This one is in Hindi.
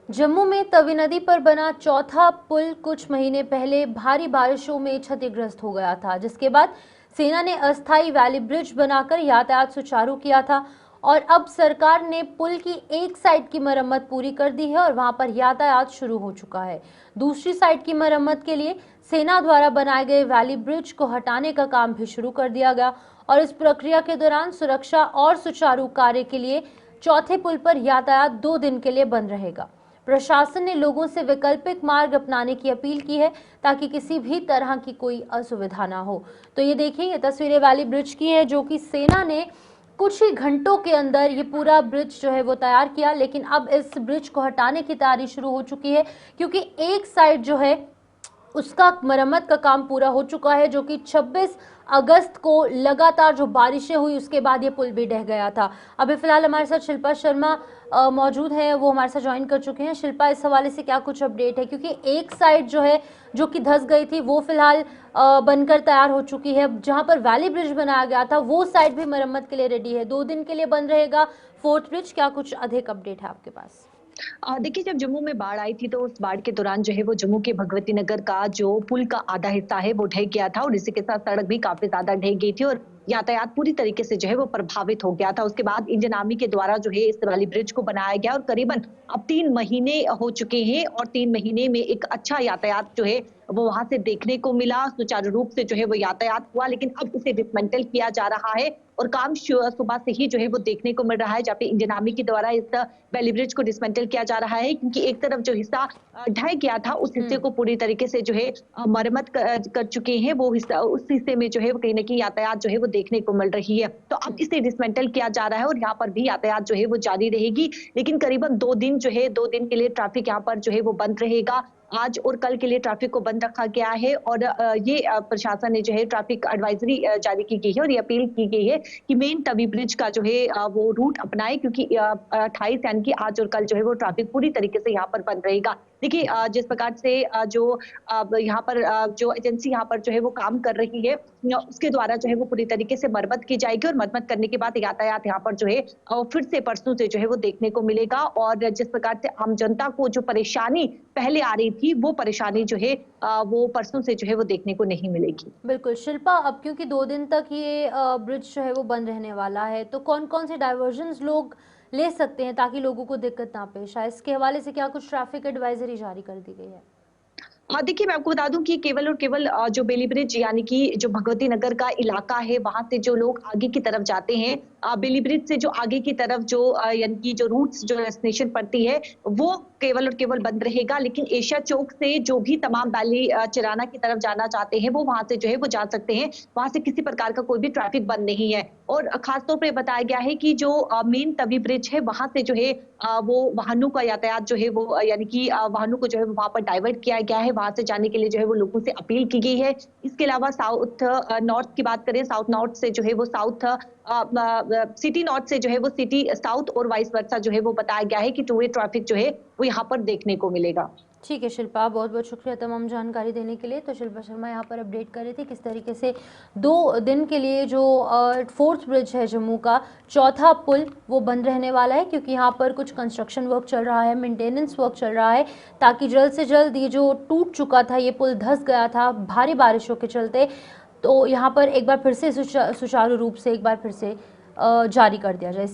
जम्मू में तवी नदी पर बना चौथा पुल कुछ महीने पहले भारी बारिशों में क्षतिग्रस्त हो गया था, जिसके बाद सेना ने अस्थायी वैली ब्रिज बनाकर यातायात सुचारू किया था। और अब सरकार ने पुल की एक साइड की मरम्मत पूरी कर दी है और वहां पर यातायात शुरू हो चुका है। दूसरी साइड की मरम्मत के लिए सेना द्वारा बनाए गए वैली ब्रिज को हटाने का काम भी शुरू कर दिया गया और इस प्रक्रिया के दौरान सुरक्षा और सुचारू कार्य के लिए चौथे पुल पर यातायात 2 दिन के लिए बंद रहेगा। प्रशासन ने लोगों से वैकल्पिक मार्ग अपनाने की अपील की है ताकि किसी भी तरह की कोई असुविधा ना हो। तो ये देखिए, ये तस्वीरें वैली ब्रिज की है जो कि सेना ने कुछ ही घंटों के अंदर ये पूरा ब्रिज जो है वो तैयार किया, लेकिन अब इस ब्रिज को हटाने की तैयारी शुरू हो चुकी है क्योंकि एक साइड जो है उसका मरम्मत का काम पूरा हो चुका है, जो कि 26 अगस्त को लगातार जो बारिशें हुई उसके बाद ये पुल भी ढह गया था। अभी फिलहाल हमारे साथ शिल्पा शर्मा मौजूद हैं, वो हमारे साथ ज्वाइन कर चुके हैं। शिल्पा, इस हवाले से क्या कुछ अपडेट है, क्योंकि एक साइड जो है जो कि धंस गई थी वो फिलहाल बनकर तैयार हो चुकी है, जहां पर वैली ब्रिज बनाया गया था वो साइड भी मरम्मत के लिए रेडी है, 2 दिन के लिए बंद रहेगा फोर्थ ब्रिज। क्या कुछ अधिक अपडेट है आपके पास? देखिए, जब जम्मू में बाढ़ आई थी तो उस बाढ़ के दौरान जो है वो जम्मू के भगवती नगर का जो पुल का आधा हिस्सा है वो ढह गया था और इसी के साथ सड़क भी काफी ज्यादा ढह गई थी और यातायात पूरी तरीके से जो है वो प्रभावित हो गया था। उसके बाद इंडियन आर्मी के द्वारा जो है इस वाली ब्रिज को बनाया गया और करीबन अब 3 महीने हो चुके हैं और 3 महीने में एक अच्छा यातायात जो है वो वहां से देखने को मिला। सुचारू रूप से जो है वो यातायात हुआ, लेकिन अब इसे डिसमेंटल किया जा रहा है और काम सुबह से ही जो है वो देखने को मिल रहा है, जहाँ पे इंडियन आर्मी के द्वारा इस वैली ब्रिज को डिसमेंटल किया जा रहा है, क्योंकि एक तरफ जो हिस्सा ढह गया था उस हिस्से को पूरी तरीके से जो है मरम्मत कर चुके हैं। वो हिस्सा, उस हिस्से में जो है वो कहीं ना कहीं यातायात जो है वो देखने को मिल रही है। तो अब इसे डिसमेंटल किया जा रहा है और यहाँ पर भी यातायात जो है वो जारी रहेगी, लेकिन करीबन 2 दिन जो है 2 दिन के लिए ट्रैफिक यहाँ पर जो है वो बंद रहेगा। आज और कल के लिए ट्रैफिक को बंद रखा गया है और ये प्रशासन ने जो है ट्रैफिक एडवाइजरी जारी की गई है और ये अपील की गई है कि मेन तवी ब्रिज का जो है वो रूट अपनाए, क्योंकि 28 यानी कि आज और कल जो है वो ट्रैफिक पूरी तरीके से यहाँ पर बंद रहेगा। देखिए, जिस प्रकार से जो यहाँ पर जो एजेंसी यहाँ पर जो है वो काम कर रही है उसके द्वारा जो है वो पूरी तरीके से मरम्मत की जाएगी और मरम्मत करने के बाद यातायात यहाँ पर जो है फिर से परसों से जो है वो देखने को मिलेगा और जिस प्रकार से आम जनता को जो परेशानी पहले आ रही थी वो परेशानी जो है वो परसों से जो है वो देखने को नहीं मिलेगी। बिल्कुल शिल्पा, अब क्योंकि 2 दिन तक ये ब्रिज जो है वो बंद रहने वाला है, तो कौन कौन से डाइवर्जन्स लोग ले सकते हैं ताकि लोगों को दिक्कत ना पेश आए? इसके हवाले से क्या कुछ ट्रैफिक एडवाइजरी जारी कर दी गई है? हाँ, देखिए, मैं आपको बता दूं कि केवल और केवल जो बेली ब्रिज यानी कि जो भगवती नगर का इलाका है वहां से जो लोग आगे की तरफ जाते हैं, बेली ब्रिज से जो आगे की तरफ जो यानी कि जो रूट्स जो डेस्टिनेशन पड़ती है वो केवल और केवल बंद रहेगा, लेकिन एशिया चौक से जो भी तमाम वैली चिराना की तरफ जाना चाहते हैं वो वहां से जो है वो जा सकते हैं। वहां से किसी प्रकार का कोई भी ट्रैफिक बंद नहीं है और खासतौर पर बताया गया है कि जो मेन तवी ब्रिज है वहां से जो है वो वाहनों का यातायात जो है वो यानी कि वाहनों को जो है वहां पर डाइवर्ट किया गया है, वहां से जाने के लिए जो है वो लोगों से अपील की गई है। इसके अलावा साउथ नॉर्थ की बात करें, साउथ नॉर्थ से जो है वो साउथ सिटी नॉर्थ से जो है वो सिटी साउथ और वाइस वर्सा जो है वो बताया गया है कि टू वे ट्रैफिक जो है वो यहाँ पर देखने को मिलेगा। ठीक है शिल्पा, बहुत बहुत शुक्रिया तमाम जानकारी देने के लिए। तो शिल्पा शर्मा यहाँ पर अपडेट कर रही थी किस तरीके से 2 दिन के लिए जो फोर्थ ब्रिज है जम्मू का, चौथा पुल वो बंद रहने वाला है, क्योंकि यहाँ पर कुछ कंस्ट्रक्शन वर्क चल रहा है, मेंटेनेंस वर्क चल रहा है, ताकि जल्द से जल्द ये जो टूट चुका था, ये पुल धंस गया था भारी बारिशों के चलते, तो यहाँ पर एक बार फिर से सुचारू रूप से एक बार फिर से जारी कर दिया जाए।